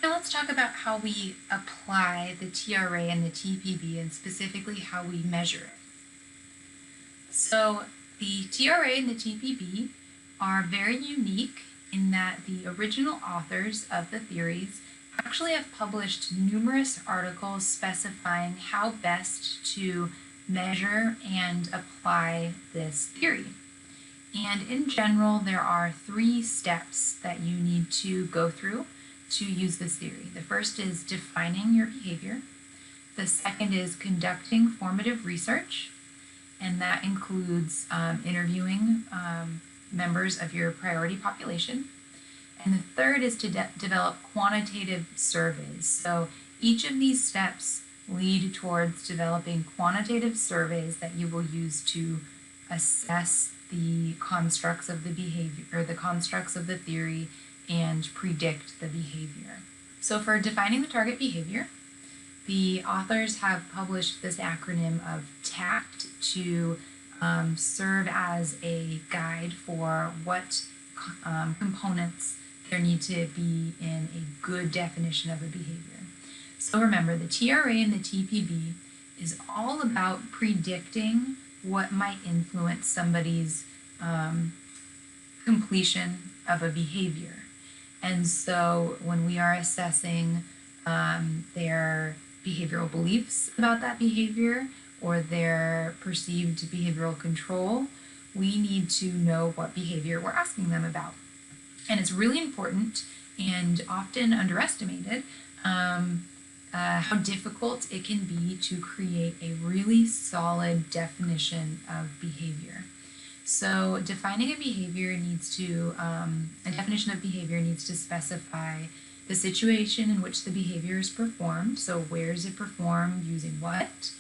Now let's talk about how we apply the TRA and the TPB and specifically how we measure it. So the TRA and the TPB are very unique in that the original authors of the theories actually have published numerous articles specifying how best to measure and apply this theory. And in general, there are 3 steps that you need to go through to use this theory. The first is defining your behavior. The second is conducting formative research, and that includes interviewing members of your priority population. And the third is to develop quantitative surveys. So each of these steps lead towards developing quantitative surveys that you will use to assess the constructs of the behavior, or the constructs of the theory, and predict the behavior. So for defining the target behavior, the authors have published this acronym of TACT to serve as a guide for what components there need to be in a good definition of a behavior. So remember, the TRA and the TPB is all about predicting what might influence somebody's completion of a behavior. And so when we are assessing their behavioral beliefs about that behavior or their perceived behavioral control, we need to know what behavior we're asking them about. And it's really important and often underestimated how difficult it can be to create a really solid definition of behavior. So defining a behavior needs to, a definition of behavior needs to specify the situation in which the behavior is performed. So where is it performed, using what,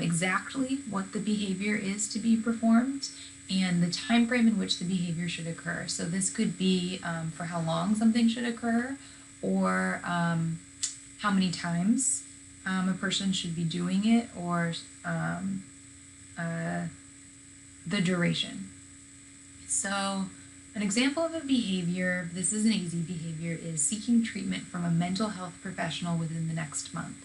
exactly what the behavior is to be performed, and the time frame in which the behavior should occur. So this could be for how long something should occur, or how many times a person should be doing it, or the duration. So an example of a behavior, this is an easy behavior, is seeking treatment from a mental health professional within the next month.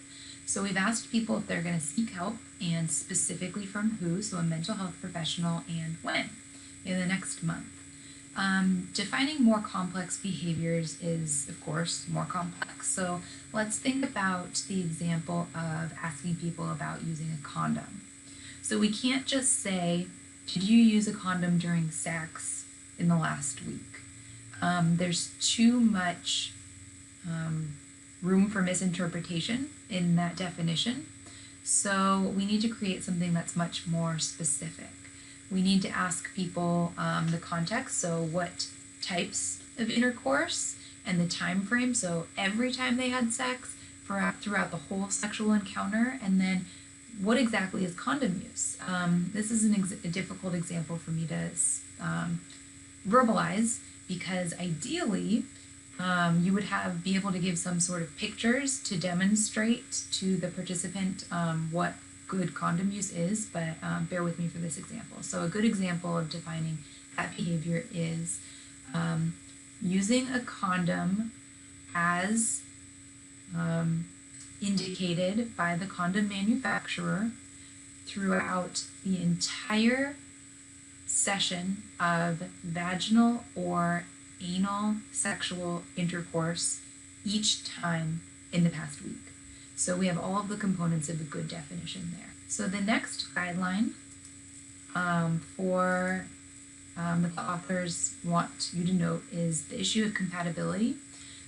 So we've asked people if they're going to seek help, and specifically from who, so a mental health professional, and when, in the next month. Defining more complex behaviors is, of course, more complex. So let's think about the example of asking people about using a condom. So we can't just say, did you use a condom during sex in the last week? There's too much room for misinterpretation in that definition. So we need to create something that's much more specific. We need to ask people the context, so what types of intercourse, and the time frame, so every time they had sex throughout the whole sexual encounter, and then what exactly is condom use? This is a difficult example for me to verbalize, because ideally you would be able to give some sort of pictures to demonstrate to the participant what good condom use is, but bear with me for this example. So a good example of defining that behavior is using a condom as indicated by the condom manufacturer throughout the entire session of vaginal or anal sexual intercourse each time in the past week. So we have all of the components of a good definition there. So the next guideline that the authors want you to note is the issue of compatibility.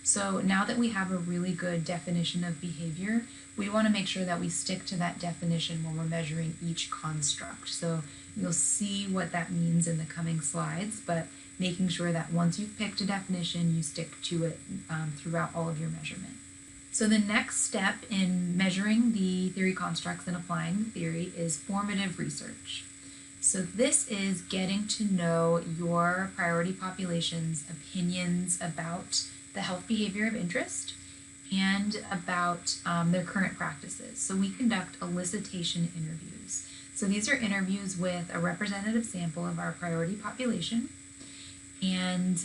So now that we have a really good definition of behavior, we want to make sure that we stick to that definition when we're measuring each construct. So you'll see what that means in the coming slides, but making sure that once you've picked a definition, you stick to it throughout all of your measurement. So the next step in measuring the theory constructs and applying the theory is formative research. So this is getting to know your priority population's opinions about the health behavior of interest and about their current practices. So we conduct elicitation interviews. So these are interviews with a representative sample of our priority population, and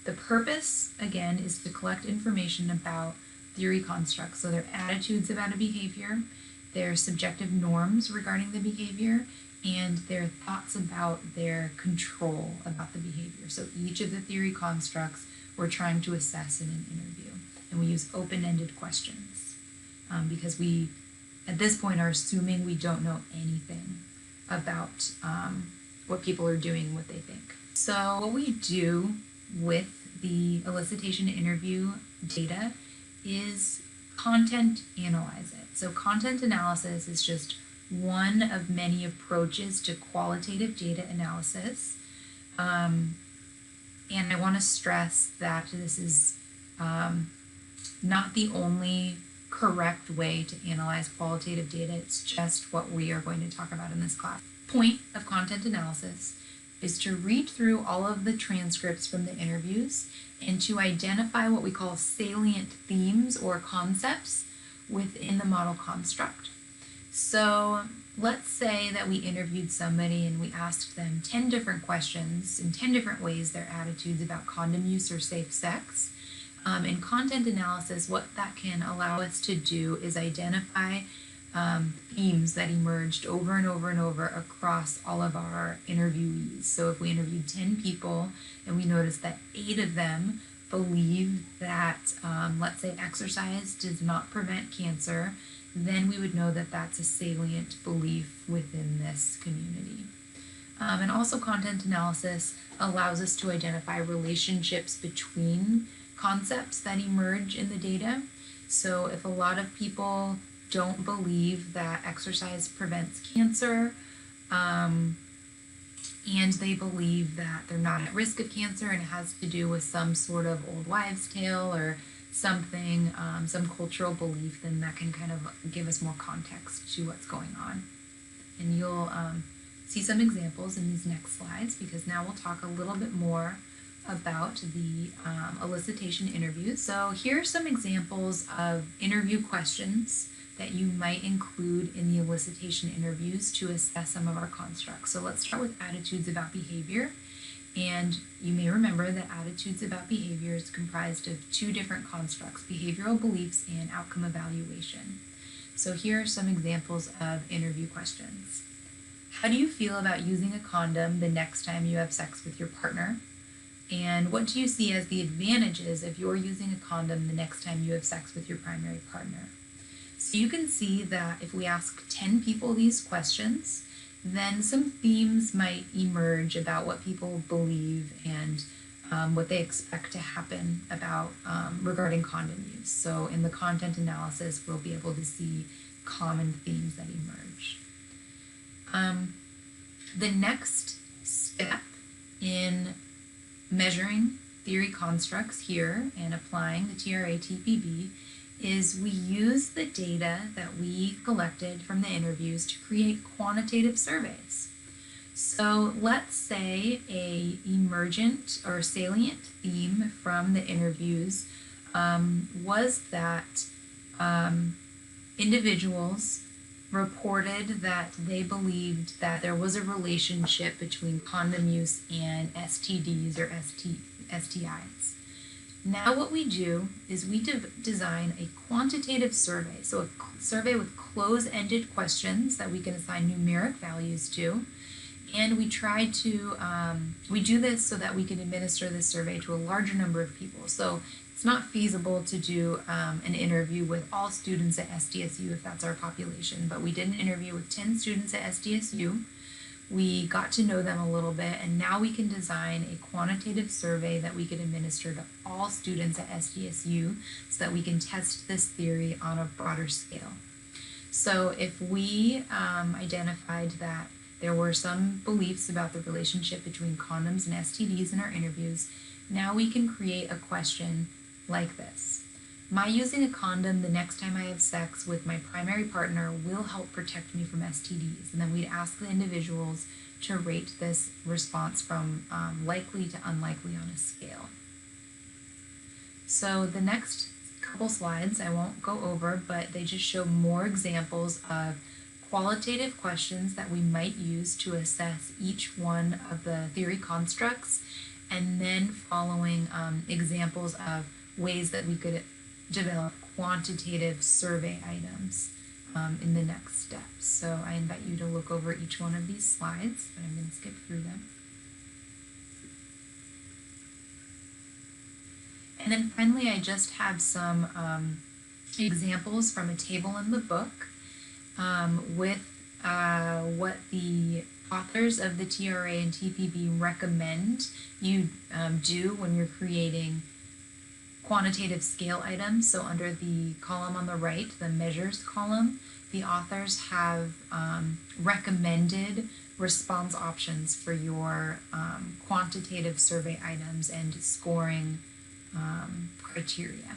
The purpose, again, is to collect information about theory constructs, so their attitudes about a behavior, their subjective norms regarding the behavior, and their thoughts about their control about the behavior. So each of the theory constructs we're trying to assess in an interview, and we use open-ended questions because we, at this point, are assuming we don't know anything about what people are doing and what they think. So what we do with the elicitation interview data is content analyze it. So content analysis is just one of many approaches to qualitative data analysis. And I want to stress that this is not the only correct way to analyze qualitative data. It's just what we are going to talk about in this class. Point of content analysis is to read through all of the transcripts from the interviews and to identify what we call salient themes or concepts within the model construct. So let's say that we interviewed somebody and we asked them 10 different questions in 10 different ways their attitudes about condom use or safe sex. In content analysis, what that can allow us to do is identify themes that emerged over and over and over across all of our interviewees. So if we interviewed 10 people and we noticed that 8 of them believe that, let's say, exercise does not prevent cancer, then we would know that that's a salient belief within this community. And also content analysis allows us to identify relationships between concepts that emerge in the data. So if a lot of people don't believe that exercise prevents cancer, and they believe that they're not at risk of cancer and it has to do with some sort of old wives' tale or something, some cultural belief, then that can kind of give us more context to what's going on. And you'll see some examples in these next slides, because now we'll talk a little bit more about the elicitation interviews. So here are some examples of interview questions that you might include in the elicitation interviews to assess some of our constructs. So let's start with attitudes about behavior. And you may remember that attitudes about behavior is comprised of 2 different constructs, behavioral beliefs and outcome evaluation. So here are some examples of interview questions. How do you feel about using a condom the next time you have sex with your partner? And what do you see as the advantages of your using a condom the next time you have sex with your primary partner? So you can see that if we ask 10 people these questions, then some themes might emerge about what people believe and what they expect to happen about regarding condom use. So in the content analysis, we'll be able to see common themes that emerge. The next step in measuring theory constructs here and applying the TRA-TPB is we use the data that we collected from the interviews to create quantitative surveys. So let's say a emergent or salient theme from the interviews was that individuals reported that they believed that there was a relationship between condom use and STDs or STIs. Now what we do is we design a quantitative survey, so a survey with close-ended questions that we can assign numeric values to, and we try to, we do this so that we can administer this survey to a larger number of people. So it's not feasible to do an interview with all students at SDSU if that's our population, but we did an interview with 10 students at SDSU. We got to know them a little bit, and now we can design a quantitative survey that we could administer to all students at SDSU so that we can test this theory on a broader scale. So if we identified that there were some beliefs about the relationship between condoms and STDs in our interviews, now we can create a question like this. My using a condom the next time I have sex with my primary partner will help protect me from STDs. And then we'd ask the individuals to rate this response from likely to unlikely on a scale. So the next couple slides I won't go over, but they just show more examples of qualitative questions that we might use to assess each one of the theory constructs and then following examples of ways that we could develop quantitative survey items in the next steps. So I invite you to look over each one of these slides, but I'm going to skip through them. And then finally, I just have some examples from a table in the book with what the authors of the TRA and TPB recommend you do when you're creating quantitative scale items. So under the column on the right, the measures column, the authors have recommended response options for your quantitative survey items and scoring criteria.